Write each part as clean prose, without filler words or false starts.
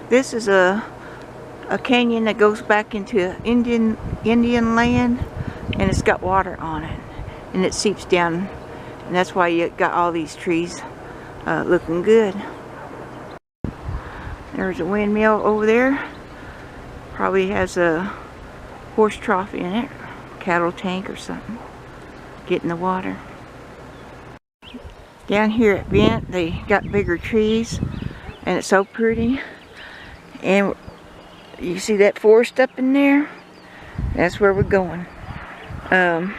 This is a canyon that goes back into Indian land, and it's got water on it, and it seeps down, and that's why you got all these trees looking good. There's a windmill over there. Probably has a horse trough in it, cattle tank or something, getting the water. Down here at Bent, they got bigger trees, and it's so pretty. And you see that forest up in there? That's where we're going. Bent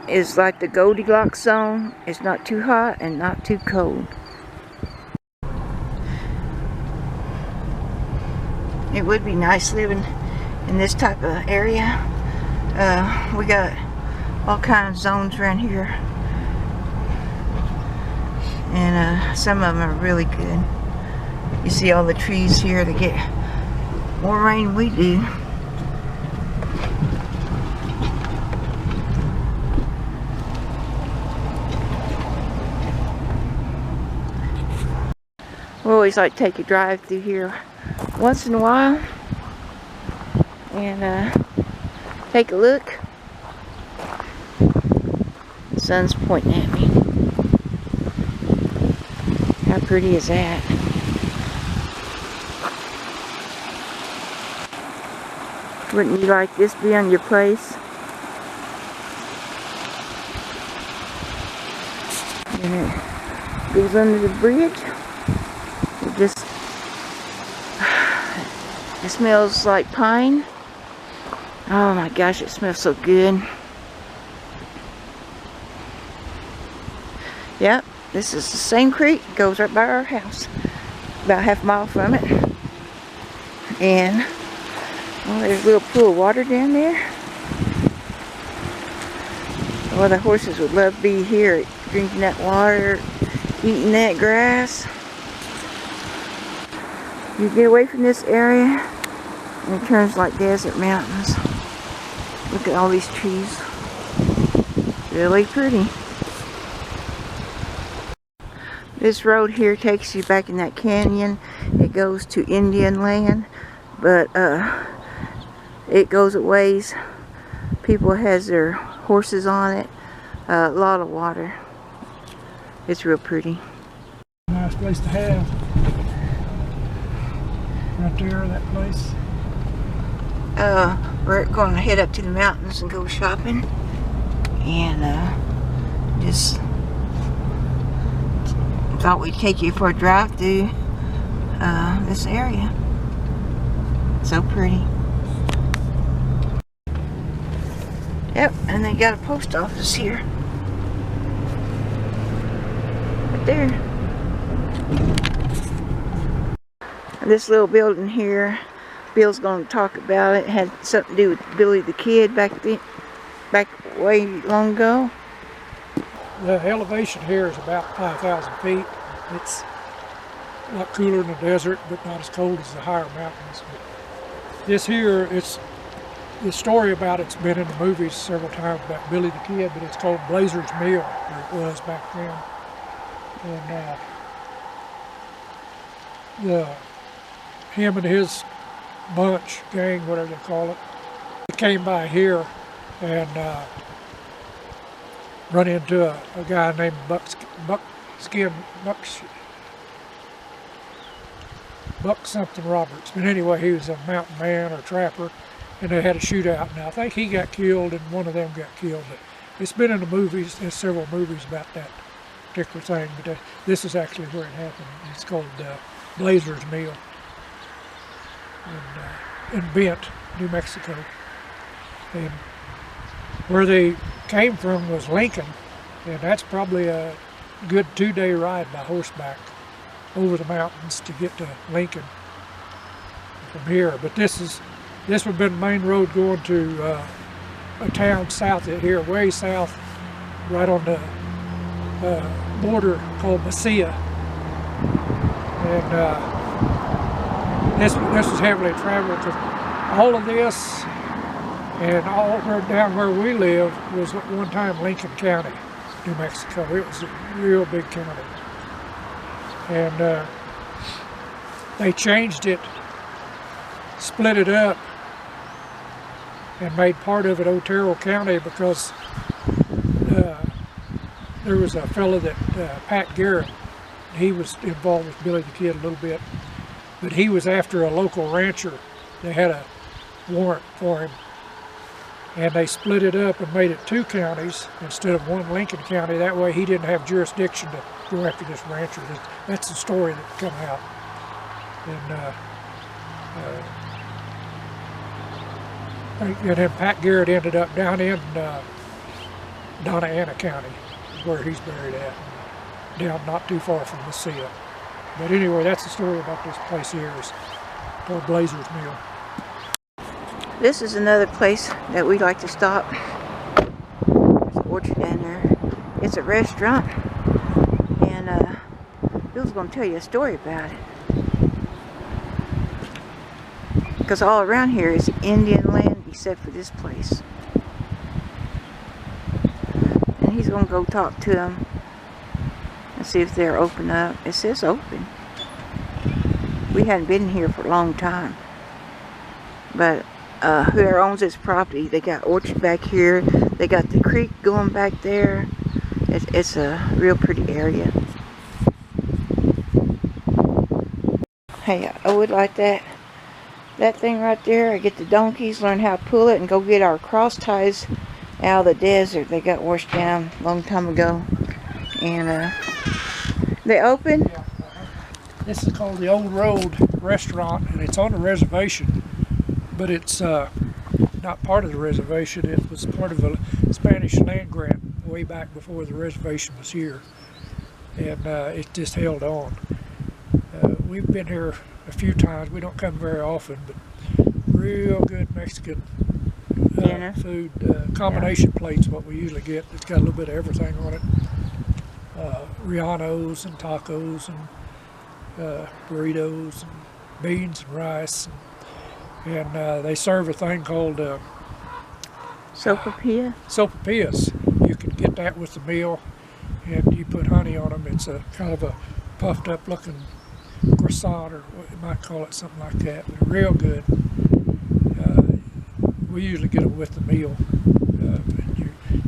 is like the Goldilocks zone. It's not too hot and not too cold. It would be nice living in this type of area. We got all kinds of zones around here, and some of them are really good. You see all the trees here that get more rain than we do. We always like to take a drive through here once in a while and take a look. The sun's pointing at me. How pretty is that? Wouldn't you like this be on your place? And it goes under the bridge. It smells like pine. Oh my gosh, it smells so good. Yep, this is the same creek. It goes right by our house. About half a mile from it. And well, there's a little pool of water down there. Well, the horses would love to be here, drinking that water, eating that grass. You get away from this area, and it turns like desert mountains. Look at all these trees. Really pretty. This road here takes you back in that canyon. It goes to Indian land, but it goes a ways. People has their horses on it. A lot of water. It's real pretty. Nice place to have. Right there, that place. We're going to head up to the mountains and go shopping, and just thought we'd take you for a drive through this area. So pretty. Yep, and they got a post office here. Right there. This little building here, Bill's going to talk about it. It had something to do with Billy the Kid back way long ago. The elevation here is about 5,000 feet. It's a lot cooler in the desert, but not as cold as the higher mountains. But this here, it's the story about it's been in the movies several times about Billy the Kid, but it's called Blazer's Mill, where it was back then. And him and his bunch, gang, whatever they call it, they came by here and run into a guy named Buck something Roberts. But anyway, he was a mountain man or trapper, and they had a shootout. Now I think he got killed and one of them got killed, but it's been in the movies. There's several movies about that particular thing, but this is actually where it happened. It's called Blazer's Mill in Bent, New Mexico. And where they came from was Lincoln, and that's probably a good 2-day ride by horseback over the mountains to get to Lincoln from here. But this would have been the main road going to a town south of here, way south, right on the border called Mesilla. And this was heavily traveled. All of this and all down where we live was at one time Lincoln County, New Mexico. It was a real big county. And They changed it, split it up, and made part of it Otero County because there was a fellow that, Pat Garrett, he was involved with Billy the Kid a little bit, but he was after a local rancher. They had a warrant for him, and they split it up and made it 2 counties instead of 1 Lincoln County. That way he didn't have jurisdiction to go after this rancher. That's the story that come out. And then Pat Garrett ended up down in Donna Ana County, where he's buried at, down not too far from the Sea. But anyway, that's the story about this place here. It's called Blazer's Mill. This is another place that we like to stop. There's an orchard down there. It's a restaurant, and Bill's going to tell you a story about it. Because all around here is Indian land except for this place. And he's going to go talk to them and see if they're open up. It says open. We hadn't been here for a long time. But whoever owns this property, they got orchard back here. They got the creek going back there. It's a real pretty area. Hey, I would like that thing right there. I get the donkeys, learn how to pull it, and go get our cross ties out of the desert. They got washed down a long time ago. And they open. Yeah. This is called the Old Road Restaurant, and it's on the reservation, but it's not part of the reservation. It was part of a Spanish land grant way back before the reservation was here, and it just held on. We've been here a few times. We don't come very often, but real good Mexican food. Combination plates, what we usually get. It's got a little bit of everything on it. Rianos and tacos and burritos and beans and rice. And they serve a thing called sopapilla. Sopapillas. You can get that with the meal, and you put honey on them. It's a kind of a puffed up looking croissant, or what you might call it, something like that. They're real good. We usually get them with the meal.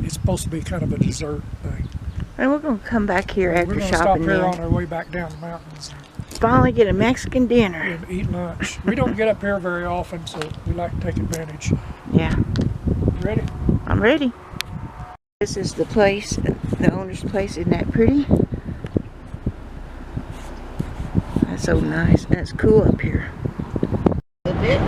It's supposed to be kind of a dessert thing. And we're going to come back here after We're going to shopping. stop here on our way back down the mountains Finally get a Mexican dinner. and eat lunch. We don't get up here very often, so we like to take advantage. Yeah. You ready? I'm ready. This is the place, the owner's place. Isn't that pretty? That's so nice. And it's cool up here. A bit.